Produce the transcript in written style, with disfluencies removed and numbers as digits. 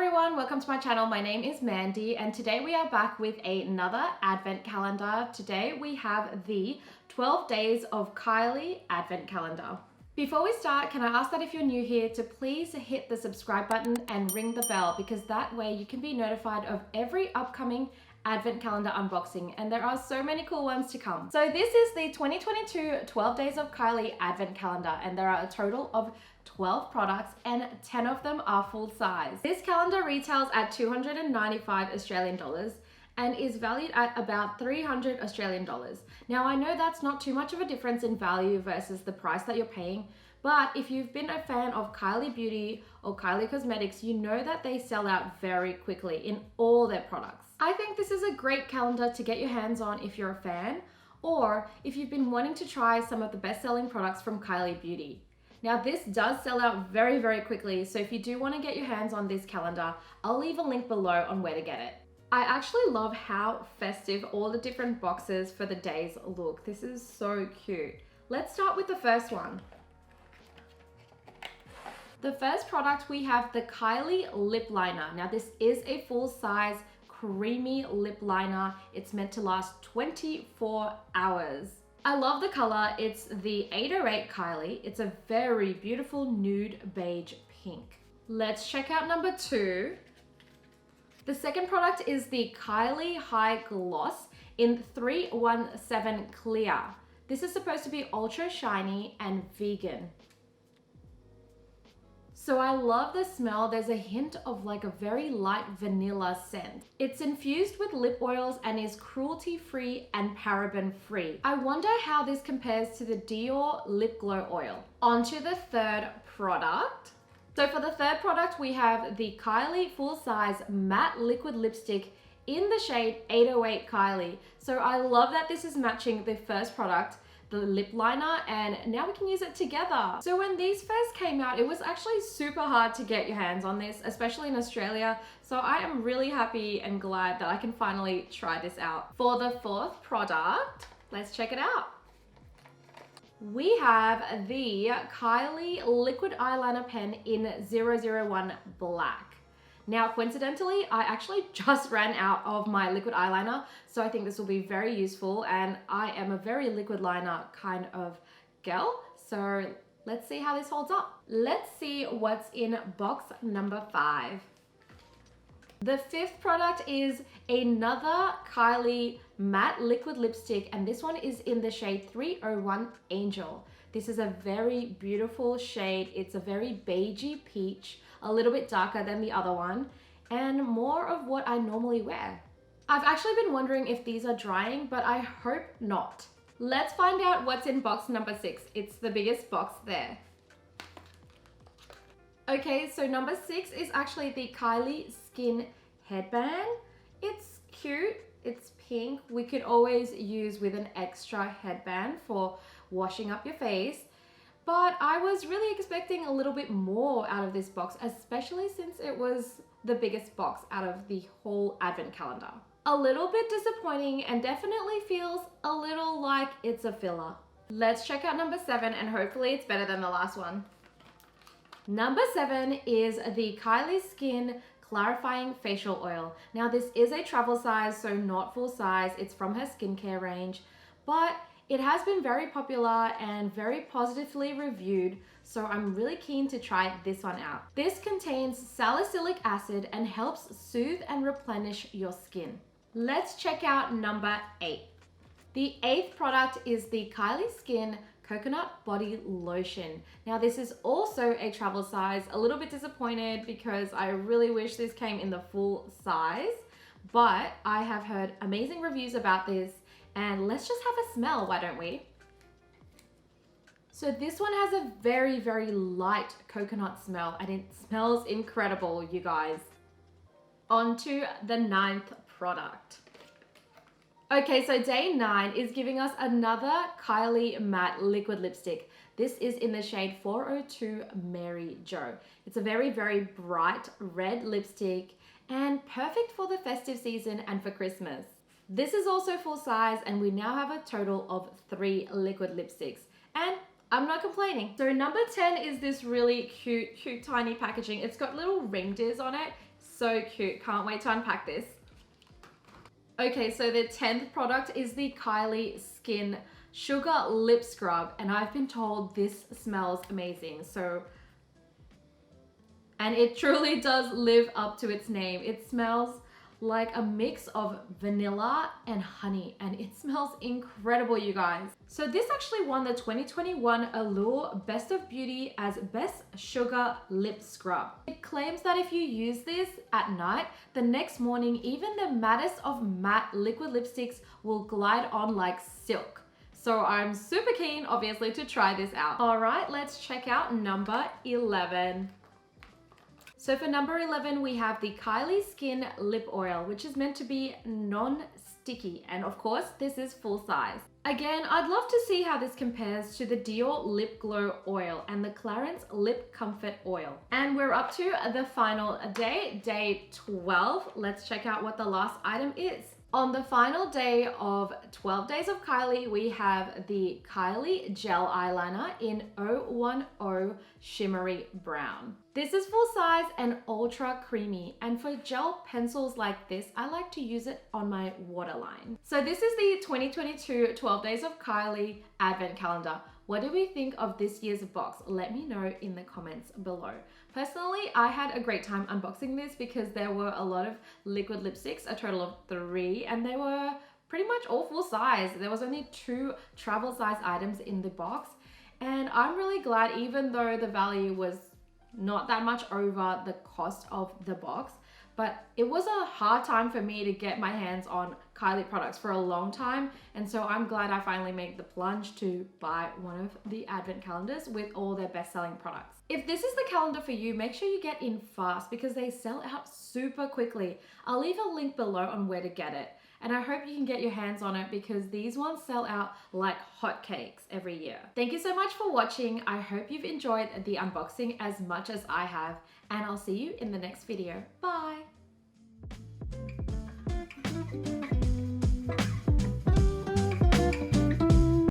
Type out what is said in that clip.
everyone, welcome to my channel. My name is Mandy and today we are back with another advent calendar. Today we have the 12 days of Kylie advent calendar. Before we start, can I ask that if you're new here to please hit the subscribe button and ring the bell, because that way you can be notified of every upcoming advent calendar unboxing, and there are so many cool ones to come. So this is the 2022 12 days of Kylie advent calendar, and there are a total of 12 products and 10 of them are full size. This calendar retails at 295 Australian dollars and is valued at about 300 Australian dollars. Now I know that's not too much of a difference in value versus the price that you're paying, but if you've been a fan of Kylie Beauty or Kylie Cosmetics, you know that they sell out very quickly in all their products. I think this is a great calendar to get your hands on if you're a fan, or if you've been wanting to try some of the best-selling products from Kylie Beauty. Now this does sell out very, very quickly, so if you do want to get your hands on this calendar, I'll leave a link below on where to get it. I actually love how festive all the different boxes for the days look. This is so cute. Let's start with the first one. The first product, we have the Kylie lip liner. Now this is a full-size creamy lip liner. It's meant to last 24 hours. I love the color. It's the 808 Kylie. It's a very beautiful nude beige pink. Let's check out number 2. The second product is the Kylie High Gloss in 317 Clear. This is supposed to be ultra shiny and vegan. So I love the smell. There's a hint of like a very light vanilla scent. It's infused with lip oils and is cruelty-free and paraben-free. I wonder how this compares to the Dior Lip Glow Oil. On to the third product. So for the third product, we have the Kylie full-size matte liquid lipstick in the shade 808 Kylie. So I love that this is matching the first product, the lip liner, and now we can use it together. So when these first came out, it was actually super hard to get your hands on this, especially in Australia. So I am really happy and glad that I can finally try this out. For the fourth product, let's check it out. We have the Kylie liquid eyeliner pen in 001 Black. Now, coincidentally, I actually just ran out of my liquid eyeliner, so I think this will be very useful, and I am a very liquid liner kind of girl, so let's see how this holds up. Let's see what's in box number 5. The fifth product is another Kylie matte liquid lipstick, and this one is in the shade 301 Angel. This is a very beautiful shade. It's a very beigey peach, a little bit darker than the other one, and more of what I normally wear. I've actually been wondering if these are drying, but I hope not. Let's find out what's in box number 6. It's the biggest box there. Okay, so number 6 is actually the Kylie Skin headband. It's cute, it's pink. We could always use with an extra headband for washing up your face. But I was really expecting a little bit more out of this box, especially since it was the biggest box out of the whole advent calendar. A little bit disappointing and definitely feels a little like it's a filler. Let's check out number 7 and hopefully it's better than the last one. Number 7 is the Kylie Skin Clarifying Facial Oil. Now this is a travel size, so not full size. It's from her skincare range, but it has been very popular and very positively reviewed, so I'm really keen to try this one out. This contains salicylic acid and helps soothe and replenish your skin. Let's check out number 8. The 8th product is the Kylie Skin Coconut Body Lotion. Now this is also a travel size. A little bit disappointed because I really wish this came in the full size, but I have heard amazing reviews about this. And let's just have a smell, why don't we? So this one has a very, very light coconut smell and it smells incredible, you guys. On to the 9th product. Okay, so day 9 is giving us another Kylie matte liquid lipstick. This is in the shade 402 Mary Jo. It's a very, very bright red lipstick and perfect for the festive season and for Christmas. This is also full size and we now have a total of 3 liquid lipsticks, and I'm not complaining. So number 10 is this really cute tiny packaging. It's got little reindeers on it. so cute. Can't wait to unpack this. Okay, so the 10th product is the Kylie Skin Sugar Lip Scrub, and I've been told this smells amazing. And it truly does live up to its name. It smells like a mix of vanilla and honey, and it smells incredible, you guys. So this actually won the 2021 Allure Best of Beauty as Best Sugar Lip Scrub. It claims that if you use this at night, the next morning, even the mattest of matte liquid lipsticks will glide on like silk. So I'm super keen, obviously, to try this out. All right, let's check out number 11. So for number 11, we have the Kylie Skin Lip Oil, which is meant to be non-sticky. And of course, this is full size. Again, I'd love to see how this compares to the Dior Lip Glow Oil and the Clarins Lip Comfort Oil. And we're up to the final day, day 12. Let's check out what the last item is. On the final day of 12 Days of Kylie, we have the Kylie Gel Eyeliner in 010 Shimmery Brown. This is full size and ultra creamy, and for gel pencils like this, I like to use it on my waterline. So this is the 2022 12 Days of Kylie Advent Calendar. What do we think of this year's box? Let me know in the comments below. Personally, I had a great time unboxing this because there were a lot of liquid lipsticks, a total of 3, and they were pretty much all full size. There was only 2 travel size items in the box, and I'm really glad, even though the value was not that much over the cost of the box, but it was a hard time for me to get my hands on Kylie products for a long time, and so I'm glad I finally made the plunge to buy one of the advent calendars with all their best-selling products. If this is the calendar for you, make sure you get in fast because they sell out super quickly. I'll leave a link below on where to get it, and I hope you can get your hands on it because these ones sell out like hotcakes every year. Thank you so much for watching. I hope you've enjoyed the unboxing as much as I have, and I'll see you in the next video. Bye!